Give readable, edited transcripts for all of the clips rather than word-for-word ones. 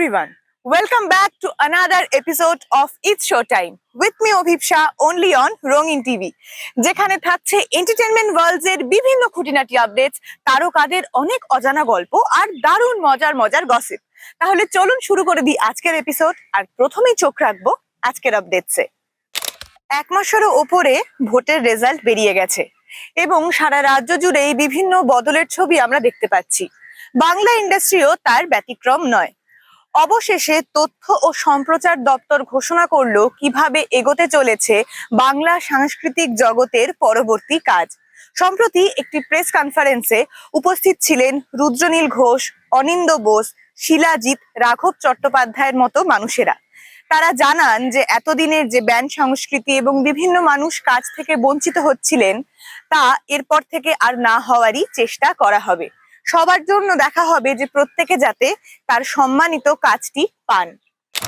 everyone. Welcome back to another episode of It's Showtime with me Obhipsha only on Rongin TV. যেখানে থাকছে entertainment world's এর বিভিন্ন খুঁটিনাটি updates, তারকাদের অনেক অজানা গল্প আর দারুণ মজার মজার গসিপ। তাহলে চলুন শুরু করে দিই আজকের এপিসোড। আর প্রথমেই চোখ রাখবো আজকের আপডেটসে। এক মাসেরও ওপরে ভোটের রেজাল্ট বেরিয়ে গেছে এবং সারা রাজ্য জুড়েই বিভিন্ন বদলের ছবি আমরা দেখতে পাচ্ছি। বাংলা ইন্ডাস্ট্রিও তার ব্যতিক্রম নয়। অবশেষে তথ্য ও সম্প্রচার দপ্তর ঘোষণা করলো কিভাবে এগোতে চলেছে বাংলা সাংস্কৃতিক জগতের পরবর্তী কাজ। সম্প্রতি একটি প্রেস কনফারেন্সে উপস্থিত ছিলেন রুদ্রনীল ঘোষ, অনিন্দ বোস, শিলাজিৎ, রাঘব চট্টোপাধ্যায়ের মতো মানুষেরা। তারা জানান যে এতদিনের যে ব্যান্ড সংস্কৃতি এবং বিভিন্ন মানুষ কাজ থেকে বঞ্চিত হচ্ছিলেন, তা এরপর থেকে আর না হওয়ারই চেষ্টা করা হবে। সবার জন্য দেখা হবে যে প্রত্যেকে যাতে তার সম্মানিত কাজটি পান।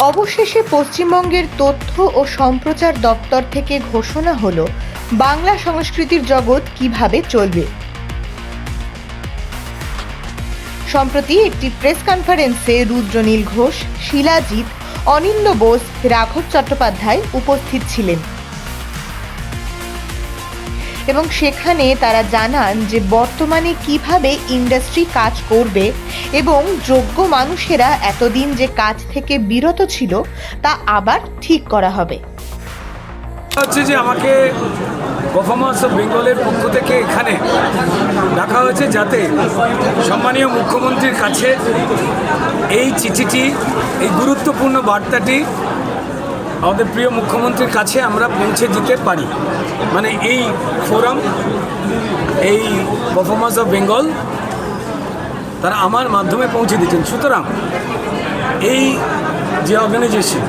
অবশেষে পশ্চিমবঙ্গের তথ্য ও সম্প্রচার দপ্তর থেকে ঘোষণা হলো বাংলা সংস্কৃতির জগৎ কিভাবে চলবে। সম্প্রতি একটি প্রেস কনফারেন্সে রুদ্রনীল ঘোষ, শিলাজিৎ, অনিন্দ বোস, রাঘব চট্টোপাধ্যায় উপস্থিত ছিলেন এবং সেখানে তারা জানান যে বর্তমানে কিভাবে ইন্ডাস্ট্রি কাজ করবে এবং যোগ্য মানুষেরা এতদিন যে কাজ থেকে বিরত ছিল তা আবার ঠিক করা হবে। হচ্ছে যে আমাকে পারফরম্যান্স অফ বেঙ্গলের পক্ষ থেকে এখানে ডাকা হয়েছে যাতে সম্মানীয় মুখ্যমন্ত্রীর কাছে এই চিঠিটি, এই গুরুত্বপূর্ণ বার্তাটি আমাদের প্রিয় মুখ্যমন্ত্রীর কাছে আমরা পৌঁছে দিতে পারি। মানে এই ফোরাম, এই পারফরম্যান্স অফ বেঙ্গল তারা আমার মাধ্যমে পৌঁছে দিচ্ছেন। সুতরাং এই যে অর্গানাইজেশন,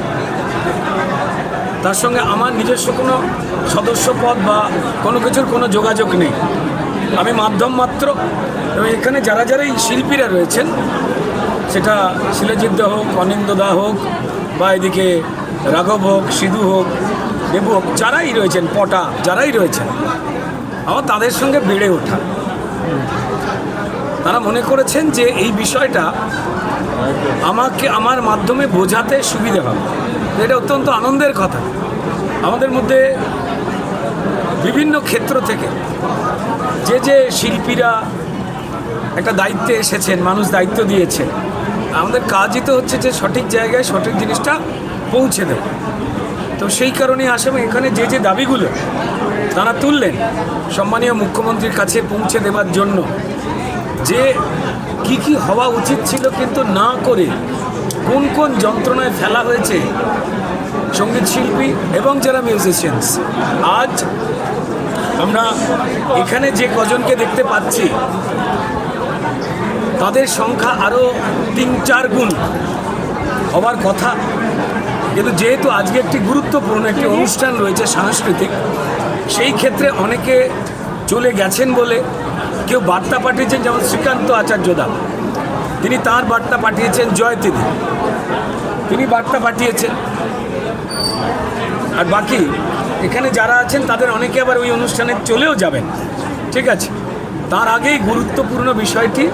তার সঙ্গে আমার নিজস্ব কোনো সদস্য পদ বা কোনো কিছুর কোনো যোগাযোগ নেই। আমি মাধ্যম মাত্র। এবং এখানে যারা যারা এই শিল্পীরা রয়েছেন, সেটা শিলাজিৎ দা হোক, অনিন্দ দা হোক, বা এদিকে রাঘব হোক, সিধু হোক, দেবু হোক, যারাই রয়েছেন, পটা যারাই রয়েছেন, আমার তাদের সঙ্গে বেড়ে ওঠা। তারা মনে করেছেন যে এই বিষয়টা আমাকে আমার মাধ্যমে বোঝাতে সুবিধে হবে। এটা অত্যন্ত আনন্দের কথা। আমাদের মধ্যে বিভিন্ন ক্ষেত্র থেকে যে শিল্পীরা একটা দায়িত্বে এসেছেন, মানুষ দায়িত্ব দিয়েছে, আমাদের কাজই তো হচ্ছে যে সঠিক জায়গায় সঠিক জিনিসটা পৌঁছে দেয়। তো সেই কারণেই আসামে এখানে যে দাবিগুলো তারা তুললেন সম্মানীয় মুখ্যমন্ত্রীর কাছে পৌঁছে দেওয়ার জন্য, যে কি হওয়া উচিত ছিল কিন্তু না করে কোন কোন যন্ত্রণায় ফেলা হয়েছে সঙ্গীত শিল্পী এবং যারা মিউজিশিয়ানস। আজ আমরা এখানে যে কজনকে দেখতে পাচ্ছি তাদের সংখ্যা আরও 3-4 গুণ হবার কথা, কিন্তু যেহেতু আজকে একটি গুরুত্বপূর্ণ একটি অনুষ্ঠান রয়েছে সাংস্কৃতিক, সেই ক্ষেত্রে অনেকে চলে গেছেন বলে কেউ বার্তা পাঠিয়েছেন। যেমন শ্রীকান্ত আচার্যদা, তিনি তার বার্তা পাঠিয়েছেন, জয়তিদি তিনি বার্তা পাঠিয়েছেন। আর বাকি এখানে যারা আছেন তাদের অনেকে আবার ওই অনুষ্ঠানে চলেও যাবেন। ঠিক আছে, তার আগেই গুরুত্বপূর্ণ বিষয়টি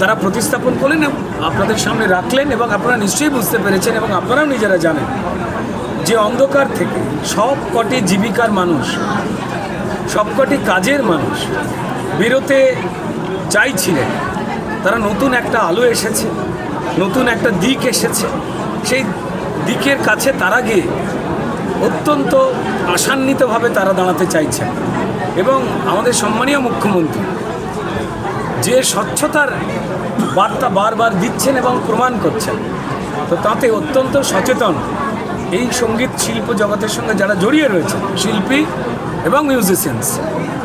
তারা প্রতিস্থাপন করলেন, আপনাদের সামনে রাখলেন এবং আপনারা নিশ্চয়ই বুঝতে পেরেছেন এবং আপনারাও নিজেরা জানেন যে অন্ধকার থেকে সব কটি জীবিকার মানুষ, সবকটি কাজের মানুষ বেরোতে চাইছিলেন। তারা নতুন একটা আলো এসেছে, নতুন একটা দিক এসেছে, সেই দিকের কাছে তারা গিয়ে অত্যন্ত আশান্বিতভাবে তারা দাঁড়াতে চাইছেন। এবং আমাদের সম্মানীয় মুখ্যমন্ত্রী যে স্বচ্ছতার বার্তা বারবার দিচ্ছেন এবং প্রমাণ করছেন, তো তাতে অত্যন্ত সচেতন এই সঙ্গীত শিল্প জগতের সঙ্গে যারা জড়িয়ে রয়েছে, শিল্পী এবং মিউজিশিয়ানস,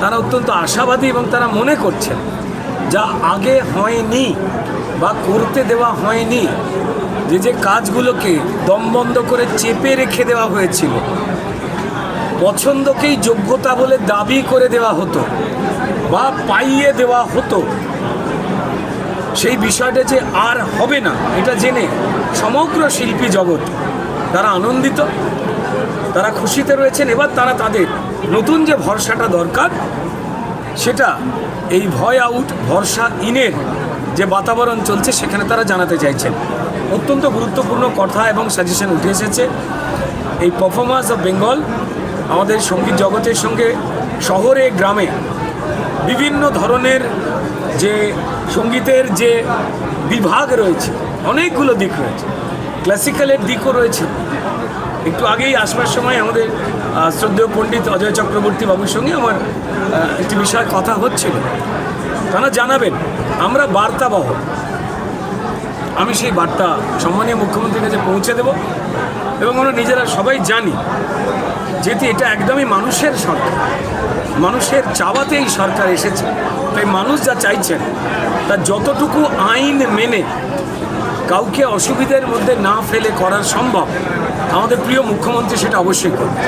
তারা অত্যন্ত আশাবাদী এবং তারা মনে করছেন যা আগে হয়নি বা করতে দেওয়া হয়নি, যে কাজগুলোকে দমবন্ধ করে চেপে রেখে দেওয়া হয়েছিল, পছন্দকেই যোগ্যতা বলে দাবি করে দেওয়া হতো বা পাইয়ে দেওয়া হতো, সেই বিষয়টা যে আর হবে না, এটা জেনে সমগ্র শিল্পী জগৎ তারা আনন্দিত, তারা খুশিতে রয়েছেন। এবার তারা তাদের নতুন যে ভরসাটা দরকার, সেটা এই ভয় আউট ভরসা ইনের যে বাতাবরণ চলছে সেখানে তারা জানাতে চাইছেন। অত্যন্ত গুরুত্বপূর্ণ কথা এবং সাজেশন উঠে এসেছে। এই পারফরমেন্স অফ বেঙ্গল আমাদের সঙ্গীত জগতের সঙ্গে শহরে গ্রামে বিভিন্ন ধরনের যে সঙ্গীতের যে বিভাগ রয়েছে, অনেকগুলো দিক রয়েছে, ক্লাসিক্যালের দিকও রয়েছে। একটু আগেই আসবার সময় আমাদের শ্রদ্ধেয় পণ্ডিত অজয় চক্রবর্তী বাবুর সঙ্গে আমার একটি বিষয় কথা হচ্ছিল। তারা জানাবেন আমরা বার্তাবহ, আমি সেই বার্তা সম্মানীয় মুখ্যমন্ত্রীর কাছে পৌঁছে দেব এবং আমরা নিজেরা সবাই জানি যেহেতু এটা একদমই মানুষের সরকার, মানুষের চাওয়াতেই সরকার এসেছে, তাই মানুষ যা চাইছেন তা যতটুকু আইন মেনে কাউকে অসুবিধার মধ্যে না ফেলে করা সম্ভব আমাদের প্রিয় মুখ্যমন্ত্রী সেটা অবশ্যই করবেন।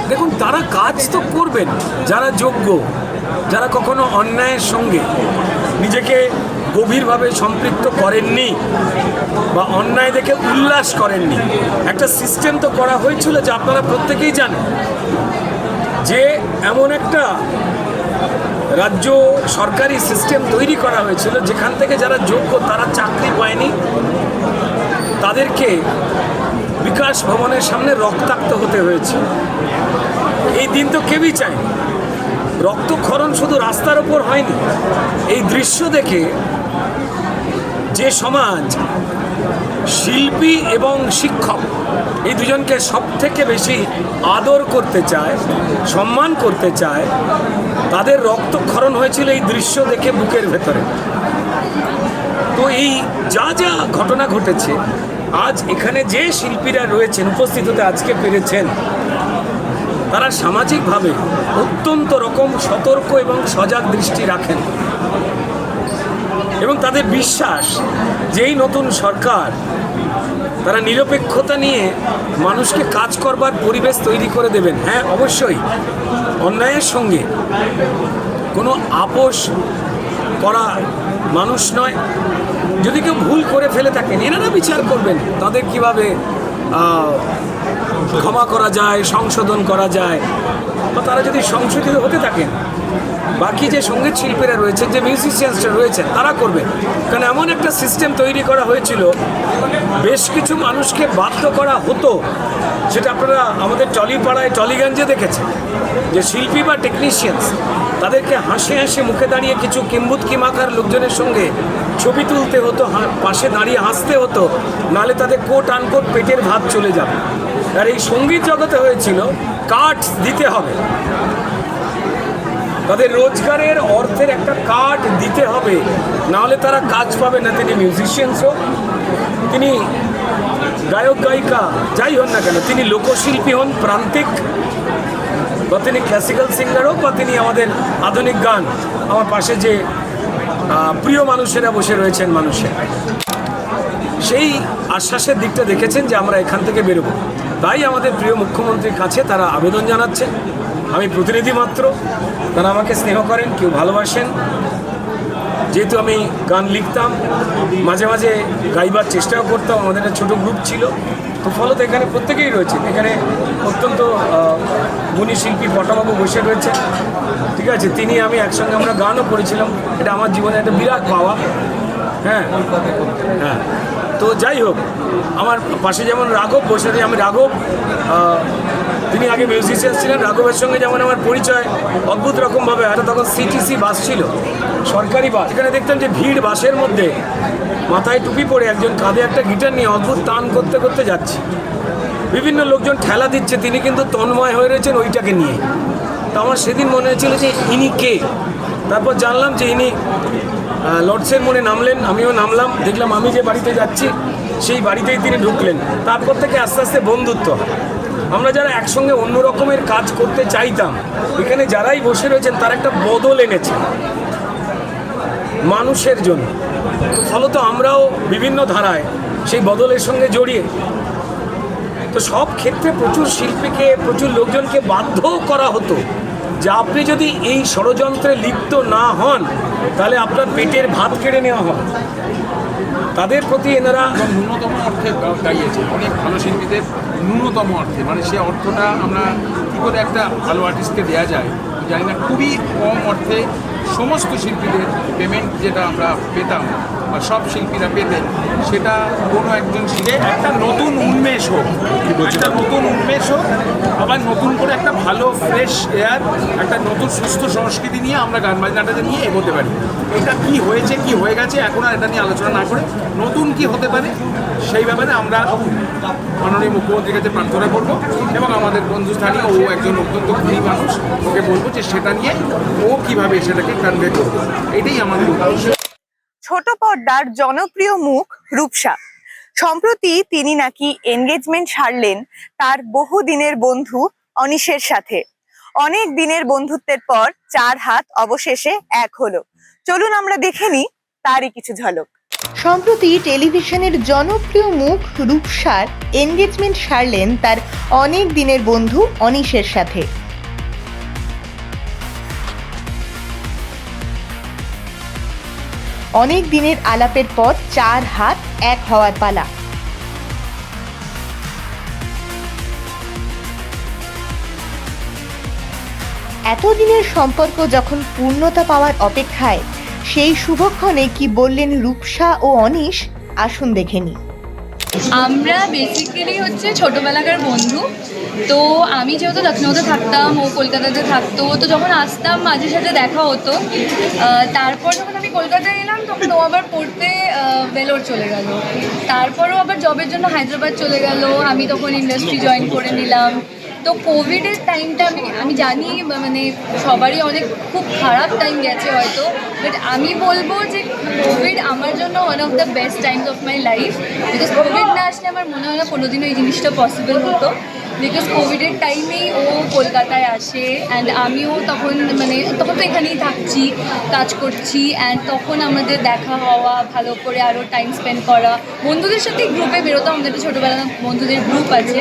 দেখুন, তারা কাজ তো করবেন যারা যোগ্য, যারা কখনো অন্যায়ের সঙ্গে নিজেকে গভীরভাবে সম্পৃক্ত করেননি বা অন্যায় দেখে উল্লাস করেননি। একটা সিস্টেম তো করা হয়েছিল যে আপনারা প্রত্যেকেই জানেন যে এমন একটা রাজ্য সরকারি সিস্টেম তৈরি করা হয়েছিল যেখান থেকে যারা যোগ্য তারা চাকরি পায়নি, তাদেরকে বিকাশ ভবনের সামনে রক্তাক্ত হতে হয়েছে। এই দিন তো কেউই চায়নি। রক্তক্ষরণ শুধু রাস্তার ওপর হয়নি, এই দৃশ্য দেখে যে সমাজ শিল্পী এবং শিক্ষক এই দুজনকে সব থেকে বেশি আদর করতে চায়, সম্মান করতে চায়, তাদের রক্তক্ষরণ হয়েছিল এই দৃশ্য দেখে বুকের ভেতরে। তো এই যা যা ঘটনা ঘটেছে, আজ এখানে যে শিল্পীরা রয়েছেন, উপস্থিত হতে আজকে পেরেছেন, তারা সামাজিকভাবে অত্যন্ত রকম সতর্ক এবং সজাগ দৃষ্টি রাখেন এবং তাদের বিশ্বাস যে এই নতুন সরকার তারা নিরপেক্ষতা নিয়ে মানুষকে কাজ করবার পরিবেশ তৈরি করে দেবেন। হ্যাঁ, অবশ্যই অন্যায়ের সঙ্গে কোনো আপোষ করা মানুষ নয়। যদি কেউ ভুল করে ফেলে থাকেন, এনারা বিচার করবেন তাদের কিভাবে ক্ষমা করা যায়, সংশোধন করা যায়, বা তারা যদি সংশোধিত হতে থাকেন, বাকি যে সঙ্গীত শিল্পীরা রয়েছেন, যে মিউজিশিয়ানসরা রয়েছেন, তারা করবেন। কারণ এমন একটা সিস্টেম তৈরি করা হয়েছিল, বেশ কিছু মানুষকে বাধ্য করা হতো। সেটা আপনারা আমাদের টলিপাড়ায়, টলিগঞ্জে দেখেছেন যে শিল্পী বা টেকনিশিয়ানস তাদেরকে হাসে হাসে মুখে দাঁড়িয়ে কিছু কিম্বুতকি মাখার লোকজনের সঙ্গে ছবি তুলতে হতো, পাশে দাঁড়িয়ে হাসতে হতো, নাহলে তাদের কোট আনকোট পেটের ভাত চলে যাবে। আর এই সঙ্গীত জগতে হয়েছিল কাট দিতে হবে, তাদের রোজগারের অর্থের একটা কাট দিতে হবে, নাহলে তারা কাজ পাবে না। তিনি মিউজিশিয়ানস হোক, তিনি গায়ক গায়িকা যাই হন না কেন, তিনি লোকশিল্পী হন প্রান্তিক, বা তিনি ক্লাসিক্যাল সিঙ্গার হোক, বা তিনি আমাদের আধুনিক গান, আমার পাশে যে প্রিয় মানুষেরা বসে রয়েছেন মানুষের, সেই আশ্বাসের দিকটা দেখেছেন যে আমরা এখান থেকে বেরোবো। তাই আমাদের প্রিয় মুখ্যমন্ত্রীর কাছে তারা আবেদন জানাচ্ছেন। আমি প্রতিনিধি মাত্র, তারা আমাকে স্নেহ করেন, কেউ ভালোবাসেন। যেহেতু আমি গান লিখতাম, মাঝে মাঝে গাইবার চেষ্টাও করতাম, আমাদের একটা ছোটো গ্রুপ ছিল, তো ফলত এখানে প্রত্যেকেই রয়েছে। এখানে অত্যন্ত গুণী শিল্পী পটাবাবু বসে রয়েছে, ঠিক আছে, তিনি আমি একসঙ্গে আমরা গানও করেছিলাম। এটা আমার জীবনে একটা বিরাট পাওয়া। হ্যাঁ হ্যাঁ, তো যাই হোক, আমার পাশে যেমন রাঘব বসে রয়েছে, আমি রাঘব, তিনি আগে মিউজিশিয়ান ছিলেন। রাঘবের সঙ্গে যেমন আমার পরিচয় অদ্ভুত রকমভাবে, একটা তখন সিটিসি বাস ছিল, সরকারি বাস। এখানে দেখতাম যে ভিড়, বাসের মধ্যে মাথায় টুপি পরে একজন কাঁধে একটা গিটার নিয়ে অদ্ভুত টান করতে করতে যাচ্ছে, বিভিন্ন লোকজন ঠেলা দিচ্ছে, তিনি কিন্তু তন্ময় হয়ে রয়েছেন ওইটাকে নিয়ে। তো আমার সেদিন মনে হয়েছিল যে ইনি কে। তারপর জানলাম যে ইনি লর্ডসের মোড়ে নামলেন, আমিও নামলাম, দেখলাম আমি যে বাড়িতে যাচ্ছি সেই বাড়িতেই তিনি ঢুকলেন। তারপর থেকে আস্তে আস্তে বন্ধুত্ব। আমরা যারা একসঙ্গে অন্য রকমের কাজ করতে চাইতাম, এখানে যারাই বসে রয়েছেন তারা একটা বদল এনেছে মানুষের জন্য। তো ফলত আমরাও বিভিন্ন ধারায় সেই বদলের সঙ্গে জড়িয়ে, তো সব ক্ষেত্রে প্রচুর শিল্পীকে, প্রচুর লোকজনকে বাধ্য করা হতো যে আপনি যদি এই ষড়যন্ত্রে লিপ্ত না হন তাহলে আপনার পেটের ভাত কেড়ে নেওয়া হবে। তাদের প্রতি এনারা ন্যূনতম অর্থে গাইয়েছে, অনেক ভালো শিল্পীদের ন্যূনতম অর্থে, মানে সে অর্থটা আমরা কী করে একটা ভালো আর্টিস্টকে দেওয়া যায় জানি না, খুবই কম অর্থে সমস্ত শিল্পীদের পেমেন্ট যেটা আমরা পেতাম বা সব শিল্পীরা পেতেন, সেটা কোনো একজন শিল্পী একটা নতুন উন্মেষ হোক, একটা নতুন উন্মেষ হোক, আবার নতুন করে একটা ভালো ফ্রেশ এয়ার, একটা নতুন সুস্থ সংস্কৃতি নিয়ে আমরা গান বাজনাটাকে নিয়ে এগোতে পারি। এটা কি হয়েছে কি হয়ে গেছে এখন আর এটা নিয়ে আলোচনা না করে নতুন কি হতে পারে সেই ব্যাপারে আমরা মাননীয় মুখ্যমন্ত্রীর কাছে প্রার্থনা করব এবং আমাদের বন্ধু স্থানীয় ও একজন অত্যন্ত গুণী মানুষ, ওকে বলবো যে সেটা নিয়ে ও কিভাবে সেটাকে কনভে করবে, এটাই আমাদের উদ্দেশ্য। ছোট পর্দার জনপ্রিয় মুখ রূপসা। সম্প্রতি তিনি নাকি এনগেজমেন্ট সারলেন তার বহুদিনের বন্ধু অনিশের সাথে। অনেক দিনের বন্ধুত্বের পর 4 হাত অবশেষে এক হলো। চলুন আমরা দেখে নিই তারই কিছু ঝলক। সম্প্রতি টেলিভিশনের জনপ্রিয় মুখ রূপসার এনগেজমেন্ট সারলেন তার অনেক দিনের বন্ধু অনিশের সাথে। অনেক দিনের আলাপের পর 4 হাত এক হওয়ার পালা। এতদিনের সম্পর্ক যখন পূর্ণতা পাওয়ার অপেক্ষায়, সেই শুভক্ষণে কি বললেন রূপসা ও অনিশ, আসুন দেখে নিই। আমরা বেসিক্যালি হচ্ছে ছোটোবেলাকার বন্ধু। তো আমি যেহেতু লখনৌতে থাকতাম, ও কলকাতাতে থাকতো, তো যখন আসতাম মাঝে সাঝে দেখা হতো। তারপর যখন আমি কলকাতায় এলাম তখন ও আবার পড়তে বেলোর চলে গেল। তারপরও আবার জবের জন্য হায়দ্রাবাদ চলে গেল, আমি তখন ইন্ডাস্ট্রি জয়েন করে নিলাম। তো কোভিডের টাইমটা আমি জানি মানে সবারই অনেক খুব খারাপ টাইম গেছে হয়তো, বাট আমি বলবো যে কোভিড আমার জন্য one of the best Times of my life. Because Covid না আসলে আমার মনে হয় না কোনোদিনও এই জিনিসটা পসিবল হতো। বিকজ কোভিডের টাইমেই ও কলকাতায় আসে অ্যান্ড আমিও তখন তখন তো এখানেই থাকছি, কাজ করছি, অ্যান্ড তখন আমাদের দেখা হওয়া, ভালো করে আরও টাইম স্পেন্ড করা, বন্ধুদের সাথে গ্রুপে বেরোতাম, আমাদের একটা ছোটোবেলার বন্ধুদের গ্রুপ আছে।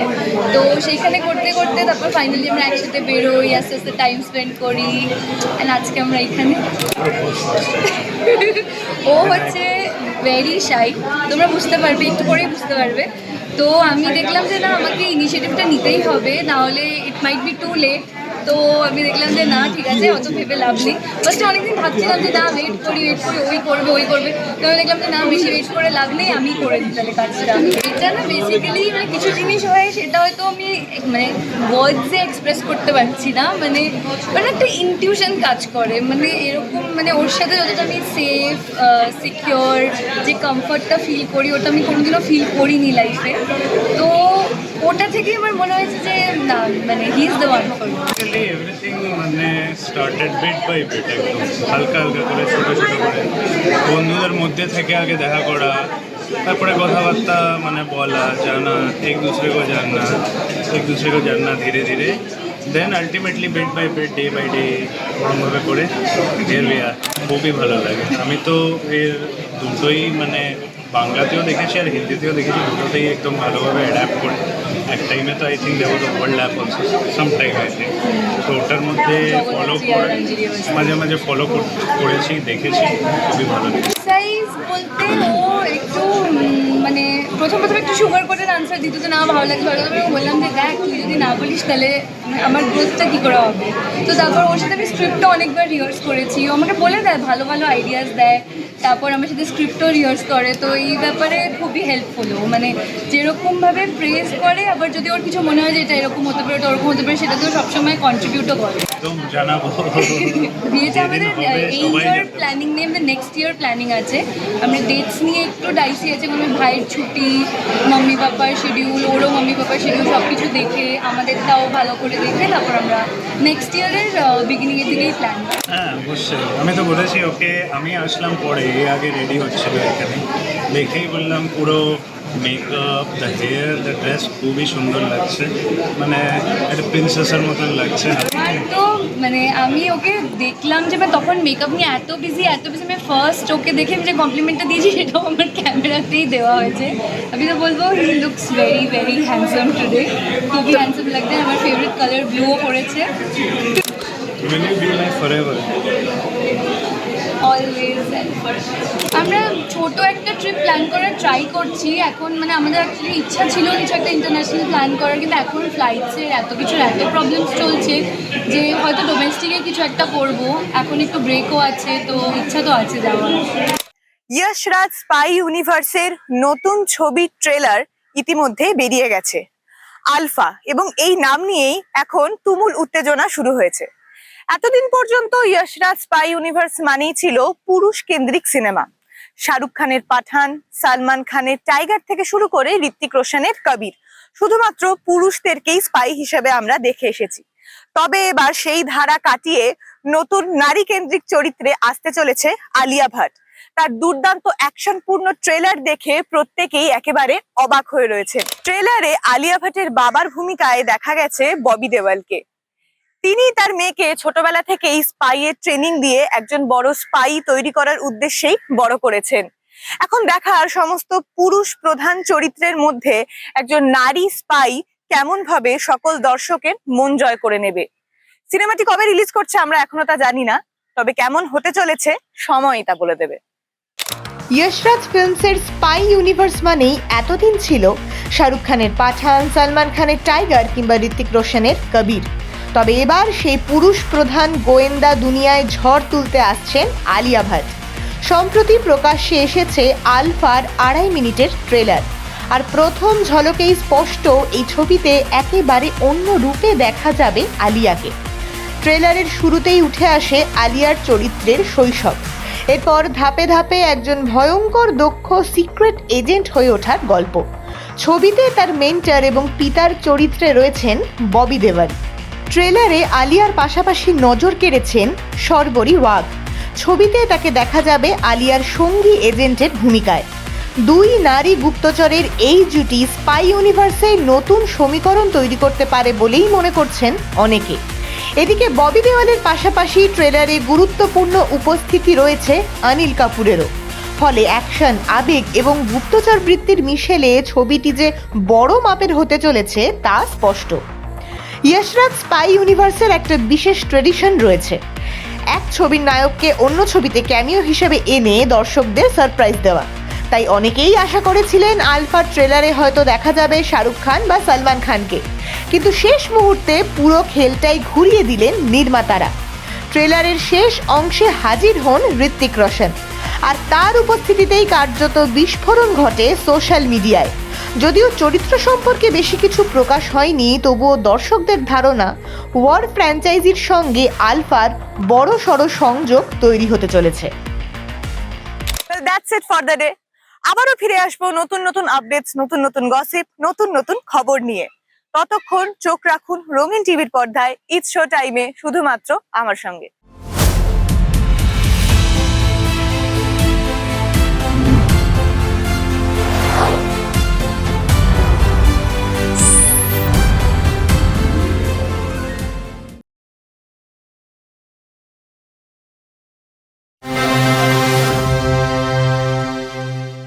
তো সেইখানে করতে করতে তারপর ফাইনালি আমরা একসাথে বেরোই, আস্তে আস্তে টাইম স্পেন্ড করি, অ্যান্ড আজকে আমরা এখানে। ও হচ্ছে ভেরি শাই, তোমরা বুঝতে পারবে, একটু পরেই বুঝতে পারবে। তো আমি দেখলাম যে না, আমাকে ইনিশিয়েটিভটা নিতেই হবে, নাহলে ইট মাইট বি টু লেট। তো আমি দেখলাম যে না, ঠিক আছে, অত ভেবে লাভ নেই। ফার্স্টে অনেকদিন ভাবছিলাম যে না, ওয়েট করি ওই করবে। তো আমি দেখলাম যে না, বেশি ওয়েট করে লাভ নেই, আমি করে দিই তাহলে কাজটা। এটা না বেসিক্যালি কিছু জিনিস হয়, সেটা হয়তো আমি ওয়ার্ডসে এক্সপ্রেস করতে পারছি না, একটা ইনটিউশন কাজ করে, এরকম ওর সাথে যতটা আমি সেফ সিকিওর, যে কমফর্টটা ফিল করি, ওটা আমি কোনোদিনও ফিল করিনি লাইফে। তো ওটা থেকেই আমার মনে হয়েছে যে না, he is the one for me. Everything started bit by bit, একদম হালকা হালকা করে, ছোটো ছোটো করে বন্ধুদের মধ্যে থেকে আগে দেখা করা, তারপরে কথাবার্তা বলা, জানা, এক दूसरे को जानना धीरे धीरे, then ultimately bit by bit, day by day ওরমভাবে করে হের উই আর। খুবই ভালো লাগে। আমি তো এর দুটোই বাংলাতেও দেখেছি আর হিন্দিতেও দেখেছি, দুটোতেই একদম ভালোভাবে অ্যাডাপ্ট করে। এক টাইমে তো আই থিঙ্ক দেবো world lap also some time I think. তো ওটার মধ্যে ফলো করে মাঝে মাঝে ফলো করেছি, দেখেছি, খুবই ভালো লাগে। সাইজ বলতে ও একটু প্রথম একটু সুগার কোটের আনসার দিত, তো না ভালো লাগছে বললাম যে দেখ, তুই যদি না বলিস তাহলে আমার গ্রোথটা কী করে হবে। তো তারপর ওর সাথে আমি স্ক্রিপ্টও অনেকবার রিহার্স করেছি, ও আমাকে বলে দেয়, ভালো ভালো আইডিয়াস দেয়, তারপর আমার সাথে স্ক্রিপ্টও রিহার্স করে। তো এই ব্যাপারে খুবই হেল্পফুল। ও যেরকমভাবে প্রেস করে, আবার যদি ওর কিছু মনে হয় যে এটা এরকম হতে পারে, এটা ওরকম হতে পারে, সেটাতেও সবসময় কন্ট্রিবিউটও করে। একদম জানাবো। বিয়েটা আমাদের এই ইয়ার প্ল্যানিং নেই, আমাদের নেক্সট ইয়ার প্ল্যানিং আছে। আমরা ডেটস নিয়ে একটু ডাইসি আছে, ভাইয়ের ছুটি, মাম্মি পাপার শিডিউল, ওরও মাম্মি পাপার শিডিউল, সব কিছু দেখে, আমাদেরটাও ভালো করে দেখে তারপর আমরা নেক্সট ইয়ারের বিগিনিংয়ের দিকেই প্ল্যান করি। হ্যাঁ, অবশ্যই। আমি তো বলেছি ওকে, আমি আসলাম পরে, আগে রেডি হচ্ছিল এখানে, দেখেই বললাম পুরো makeup, the hair, the dress খুবই সুন্দর লাগছে, একটা প্রিন্সেসের মতন লাগছে। তো আমি ওকে দেখলাম যে তখন মেকআপ নিয়ে এত বিজি আমি ফার্স্ট ওকে দেখে আমি যে কমপ্লিমেন্টটা দিয়েছি সেটাও আমার ক্যামেরাতেই দেওয়া হয়েছে। আমি তো বলবো he looks very very handsome today, খুবই হ্যান্ডসাম লাগছে। আমার ফেভারিট কালার ব্লুও পড়েছে। Will you be my forever? Always. আমরা ছোট একটা ট্রিপ প্ল্যান করার ট্রাই করছি এখন, মানে আমাদের অ্যাকচুয়ালি ইচ্ছা ছিল কিছু একটা ইন্টারন্যাশনাল প্ল্যান করার, কিন্তু এখন ফ্লাইটসের এত প্রবলেমস চলছে যে হয়তো ডোমেস্টিকে কিছু একটা করব। এখন একটু ব্রেকও আছে, তো ইচ্ছা তো আছে যাওয়ার। ইয়শ রাজ স্পাই ইউনিভার্সের নতুন ছবির ট্রেলার ইতিমধ্যে বেরিয়ে গেছে, আলফা, এবং এই নাম নিয়েই এখন তুমুল উত্তেজনা শুরু হয়েছে। এতদিন পর্যন্ত ইয়শ রাজ স্পাই ইউনিভার্স মানেই ছিল পুরুষ কেন্দ্রিক সিনেমা। শাহরুখ খানের পাঠান, সালমান খানের টাইগার থেকে শুরু করে ঋত্বিক রোশনের কবির, শুধুমাত্র পুরুষদেরকেই স্পাই হিসেবে আমরা দেখে এসেছি। তবে এবার সেই ধারা কাটিয়ে নতুন নারী কেন্দ্রিক চরিত্রে আসতে চলেছে আলিয়া ভাট। তার দুর্দান্ত অ্যাকশনপূর্ণ ট্রেলার দেখে প্রত্যেকেই একেবারে অবাক হয়ে রয়েছে। ট্রেলারে আলিয়া ভাটের বাবার ভূমিকায় দেখা গেছে ববি দেওয়ালকে। তিনি তার মেয়েকে ছোটবেলা থেকেই স্পাইয়ের ট্রেনিং দিয়ে একজন বড় স্পাই তৈরি করার উদ্দেশ্যেই বড় করেছেন। এখন দেখার সমস্ত পুরুষ প্রধান চরিত্রের মধ্যে একজন নারী স্পাই কেমন ভাবে সকল দর্শকের মন জয় করে নেবে। সিনেমাটি কবে রিলিজ করছে আমরা এখনো তা জানি না, তবে কেমন হতে চলেছে সময়ই তা বলে দেবে। ইয়শ রাজ ফিল্মসের স্পাই ইউনিভার্স মানেই এতদিন ছিল শাহরুখ খানের পাঠান, সালমান খানের টাইগার কিংবা ঋত্বিক রোশনের কবির। তবে এবার সেই পুরুষ প্রধান গোয়েন্দা দুনিয়ায় ঝড় তুলতে আসছেন আলিয়া ভাট। সম্প্রতি প্রকাশ্যে এসেছে আলফার 2.5 মিনিটের ট্রেলার, আর প্রথম ঝলকেই স্পষ্ট এই ছবিতে একেবারে অন্য রূপে দেখা যাবে আলিয়াকে। ট্রেলারের শুরুতেই উঠে আসে আলিয়ার চরিত্রের শৈশব, এরপর ধাপে ধাপে একজন ভয়ঙ্কর দক্ষ সিক্রেট এজেন্ট হয়ে ওঠার গল্প। ছবিতে তার মেন্টর এবং পিতার চরিত্রে রয়েছেন ববি দেওয়াল। ট্রেলারে আলিয়ার পাশাপাশি নজর কেড়েছেন শর্বরী ওয়াঘ। ছবিতে তাকে দেখা যাবে আলিয়ার সঙ্গী এজেন্টের ভূমিকায়। দুই নারী গুপ্তচরের এই জুটি স্পাই ইউনিভার্সে নতুন সমীকরণ তৈরি করতে পারে বলেই মনে করছেন অনেকে। এদিকে ববি দেওয়ালের পাশাপাশি ট্রেলারে গুরুত্বপূর্ণ উপস্থিতি রয়েছে অনিল কাপুরেরও। ফলে অ্যাকশন, আবেগ এবং গুপ্তচর বৃত্তির মিশেলে ছবিটি যে বড় মাপের হতে চলেছে তা স্পষ্ট। ইয়শ রাজ স্পাই ইউনিভার্সের একটা বিশেষ ট্রেডিশন রয়েছে, এক ছবির নায়ককে অন্য ছবিতে ক্যামিও হিসেবে এনে দর্শকদের সারপ্রাইজ দেওয়া। তাই অনেকেই আশা করেছিলেন আলফার ট্রেলারে হয়তো দেখা যাবে শাহরুখ খান বা সালমান খানকে, কিন্তু শেষ মুহূর্তে পুরো খেলটাই ঘুরিয়ে দিলেন নির্মাতারা। ট্রেলারের শেষ অংশে হাজির হন ঋত্বিক রোশন, আর তার উপস্থিতিতেই কার্যত বিস্ফোরণ ঘটে সোশ্যাল মিডিয়ায়। যদিও চরিত্র সম্পর্কে বেশি কিছু প্রকাশ হয়নি, তবুও দর্শকদের ধারণা ওয়ার ফ্র্যাঞ্চাইজির সঙ্গে আলফার বড়সড় সংযোগ তৈরি হতে চলেছে। That's it for the day. আবারও ফিরে আসবো নতুন নতুন আপডেটস, নতুন নতুন গসিপ, নতুন নতুন খবর নিয়ে। ততক্ষণ চোখ রাখুন রঙিন টিভির পর্দায় ইটস শো টাইমে, শুধুমাত্র আমার সঙ্গে।